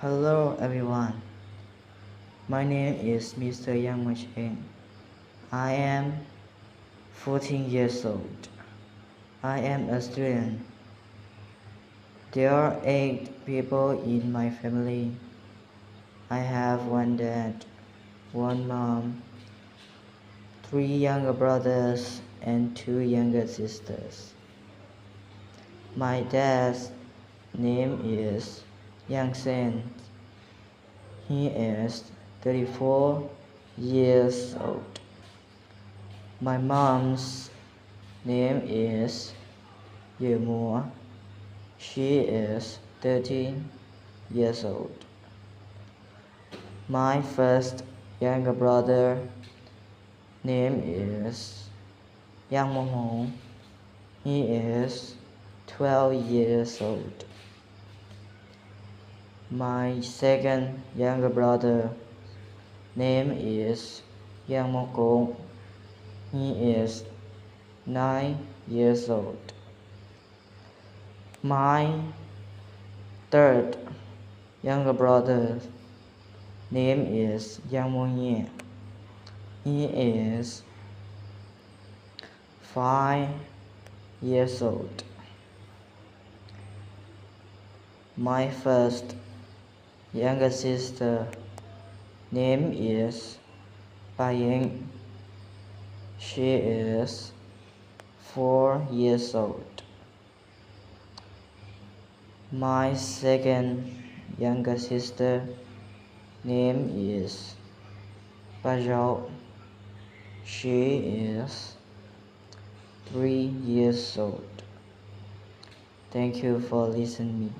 Hello everyone, my name is Mr. Yang Macheng. I am 14 years old. I am a student. There are 8 people in my family. I have one dad, one mom, 3 younger brothers and 2 younger sisters. My dad's name is Yang Sen. He is 34 years old. My mom's name is Ye Mo. She is 13 years old. My first younger brother name is Yang Mong Hong. He is 12 years old. My second younger brother name is Yang Mo Kong. He is 9 years old. My third younger brother name is Yang Mo Ye. He is 5 years old. My first younger sister name is Bai Ying. She is 4 years old. My second younger sister name is Ba Zhao. She is 3 years old. Thank you for listening.